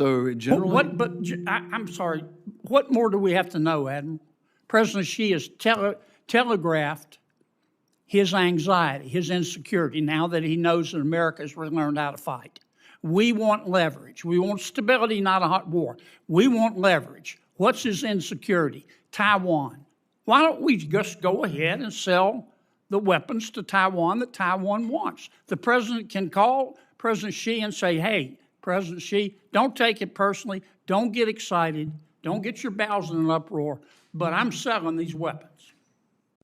So generally, I'm sorry, what more do we have to know, Admiral? President Xi has telegraphed his anxiety, his insecurity, now that he knows that America has learned how to fight. We want leverage. We want stability, not a hot war. We want leverage. What's his insecurity? Taiwan. Why don't we just go ahead and sell the weapons to Taiwan that Taiwan wants? The president can call President Xi and say, hey, President Xi, don't take it personally. Don't get excited. Don't get your bowels in an uproar. But I'm selling these weapons.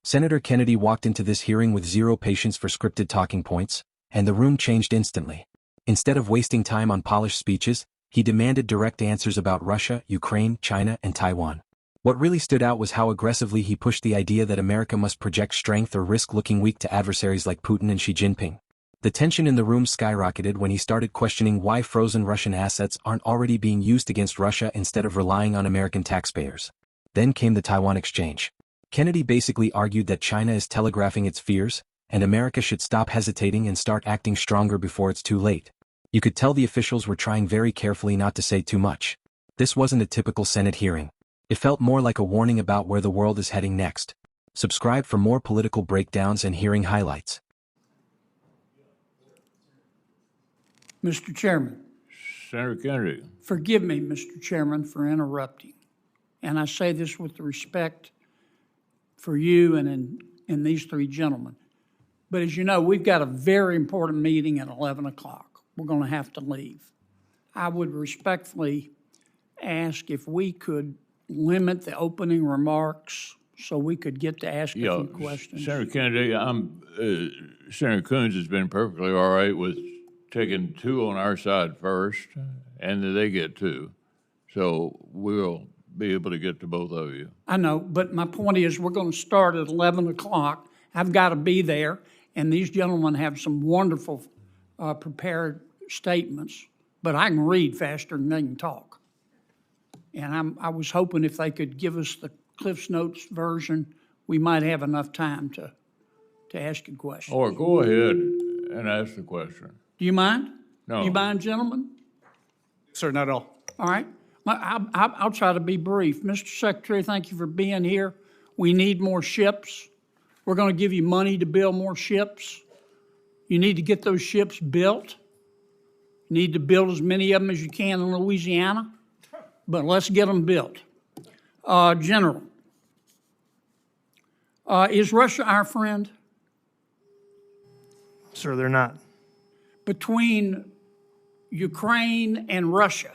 Senator Kennedy walked into this hearing with zero patience for scripted talking points, and the room changed instantly. Instead of wasting time on polished speeches, he demanded direct answers about Russia, Ukraine, China, and Taiwan. What really stood out was how aggressively he pushed the idea that America must project strength or risk looking weak to adversaries like Putin and Xi Jinping. The tension in the room skyrocketed when he started questioning why frozen Russian assets aren't already being used against Russia instead of relying on American taxpayers. Then came the Taiwan exchange. Kennedy basically argued that China is telegraphing its fears, and America should stop hesitating and start acting stronger before it's too late. You could tell the officials were trying very carefully not to say too much. This wasn't a typical Senate hearing. It felt more like a warning about where the world is heading next. Subscribe for more political breakdowns and hearing highlights. Mr. Chairman. Senator Kennedy. Forgive me, Mr. Chairman, for interrupting. And I say this with respect for you and these three gentlemen. But as you know, we've got a very important meeting at 11 o'clock. We're going to have to leave. I would respectfully ask if we could limit the opening remarks so we could get to ask a few questions. Senator Kennedy, Senator Coons has been perfectly all right with taking two on our side first, and they get two. So we'll be able to get to both of you. I know, but my point is we're going to start at 11 o'clock. I've got to be there, and these gentlemen have some wonderful prepared statements, but I can read faster than they can talk. And I was hoping if they could give us the Cliff's Notes version, we might have enough time to ask a question. Or go ahead and ask the question. Do you mind? No. You mind, gentlemen? sir, not at all. All right. I'll try to be brief. Mr. Secretary, thank you for being here. We need more ships. We're going to give you money to build more ships. You need to get those ships built. You need to build as many of them as you can in Louisiana, but let's get them built. General, is Russia our friend? Sir, they're not. Between Ukraine and Russia,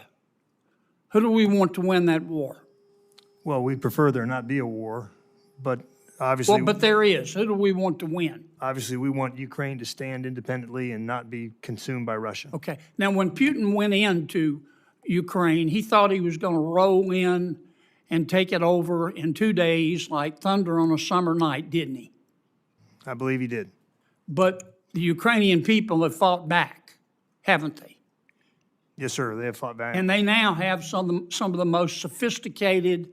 who do we want to win that war? Well, we prefer there not be a war, but obviously... Well, but there is. Who do we want to win? Obviously, we want Ukraine to stand independently and not be consumed by Russia. Okay. Now, when Putin went into Ukraine, he thought he was going to roll in and take it over in 2 days like thunder on a summer night, didn't he? I believe he did. But the Ukrainian people have fought back, haven't they? Yes, sir. They have fought back. And they now have some of the most sophisticated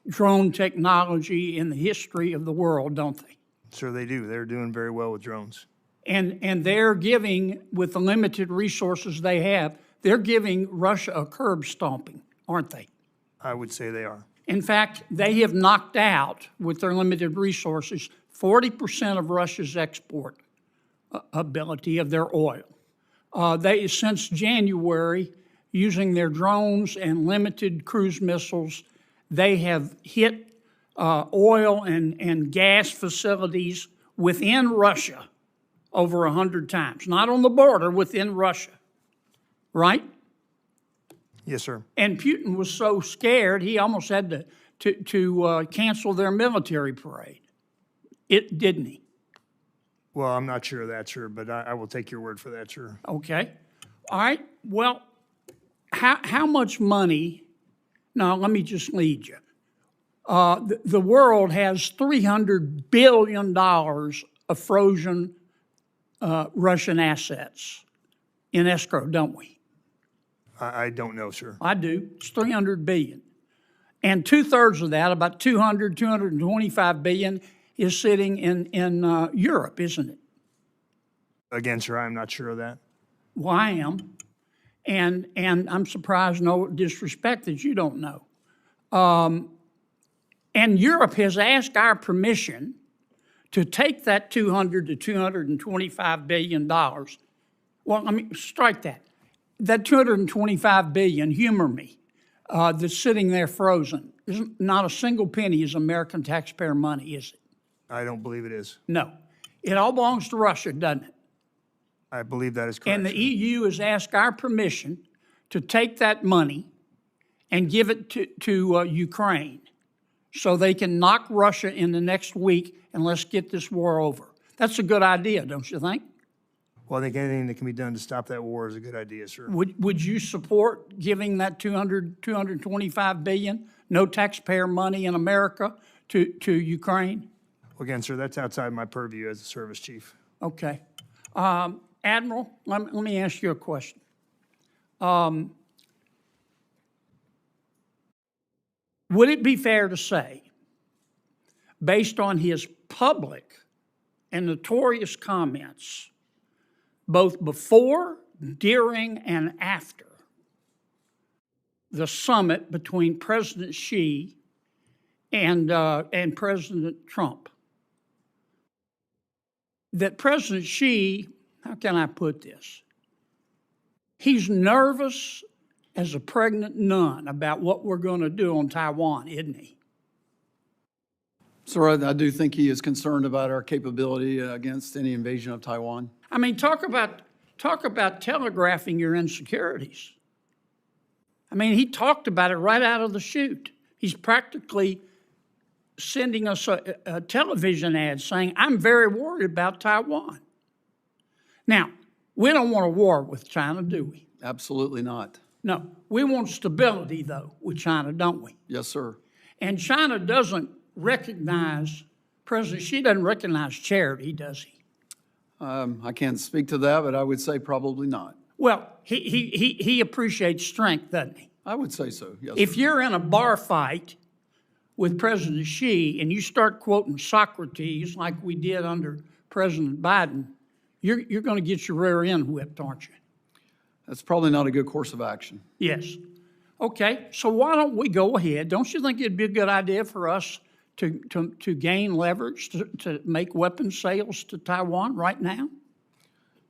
drone technology in the history of the world, don't they? Sir, they do. They're doing very well with drones. And they're giving, with the limited resources they have, they're giving Russia a curb stomping, aren't they? I would say they are. In fact, they have knocked out, with their limited resources, 40% of Russia's export ability of their oil. They, since January, using their drones and limited cruise missiles, they have hit oil and gas facilities within Russia over 100 times. Not on the border, within Russia, right? Yes, sir. And Putin was so scared, he almost had to cancel their military parade. Didn't he? Well, I'm not sure of that, sir, but I will take your word for that, sir. Okay. All right. Well, how much money? Now, let me just lead you. The world has $300 billion of frozen Russian assets in escrow, don't we? I don't know, sir. I do. It's $300 billion. And 2/3 of that, about $225 billion, is sitting in Europe, isn't it? Again, sir, I'm not sure of that. Well, I am. And I'm surprised, no disrespect, that you don't know. And Europe has asked our permission to take that $200 to $225 billion. Well, I mean, strike that. That $225 billion, humor me, that's sitting there frozen. Not a single penny is American taxpayer money, is it? I don't believe it is. No. It all belongs to Russia, doesn't it? I believe that is correct. And the sir. EU has asked our permission to take that money and give it to Ukraine so they can knock Russia in the next week and let's get this war over. That's a good idea, don't you think? Well, I think anything that can be done to stop that war is a good idea, sir. Would you support giving that $225 billion, no taxpayer money in America, to Ukraine? Well, again, sir, that's outside my purview as a service chief. Okay. Admiral, let me ask you a question. Would it be fair to say, based on his public and notorious comments, both before, during, and after the summit between President Xi and President Trump, that President Xi, how can I put this? He's nervous as a pregnant nun about what we're going to do on Taiwan, isn't he? Sir, I do think he is concerned about our capability against any invasion of Taiwan. I mean, talk about telegraphing your insecurities. I mean, he talked about it right out of the chute. He's practically sending us a television ad saying, I'm very worried about Taiwan. Now, we don't want a war with China, do we? Absolutely not. No. We want stability, though, with China, don't we? Yes, sir. And China doesn't recognize, President Xi doesn't recognize charity, does he? I can't speak to that, but I would say probably not. Well, he appreciates strength, doesn't he? I would say so, yes, If sir. you're in a bar fight with President Xi and you start quoting Socrates like we did under President Biden, you're going to get your rear end whipped, aren't you? That's probably not a good course of action. Yes. Okay, so why don't we go ahead? Don't you think it'd be a good idea for us to gain leverage to make weapons sales to Taiwan right now?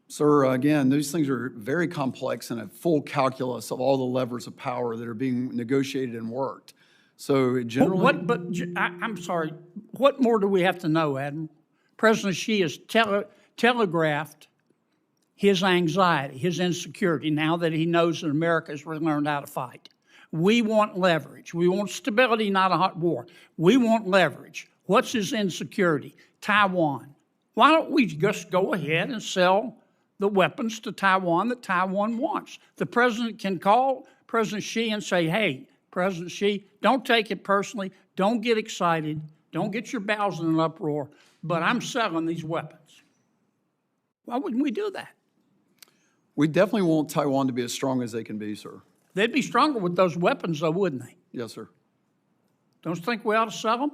Sir, again, these things are very complex and a full calculus of all the levers of power that are being negotiated and worked. So generally, I'm sorry, what more do we have to know, Admiral? President Xi has telegraphed his anxiety, his insecurity, now that he knows that America has learned how to fight. We want leverage. We want stability, not a hot war. We want leverage. What's his insecurity? Taiwan. Why don't we just go ahead and sell the weapons to Taiwan that Taiwan wants? The president can call President Xi and say, hey, President Xi, don't take it personally. Don't get excited. Don't get your bowels in an uproar. But I'm selling these weapons. Why wouldn't we do that? we definitely want Taiwan to be as strong as they can be, sir. They'd be stronger with those weapons, though, wouldn't they? Yes, sir. Don't you think we ought to sell them?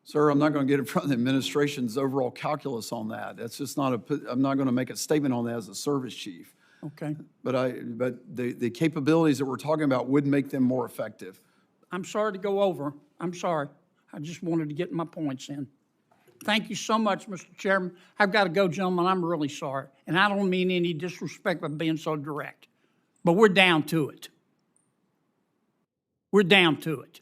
Sir, I'm not going to get in front of the administration's overall calculus on that. That's just not I'm not going to make a statement on that as a service chief. Okay. But the capabilities that we're talking about would make them more effective. I'm sorry to go over. I'm sorry. I just wanted to get my points in. Thank you so much, Mr. Chairman. I've got to go, gentlemen. I'm really sorry. And I don't mean any disrespect by being so direct. But we're down to it. We're down to it.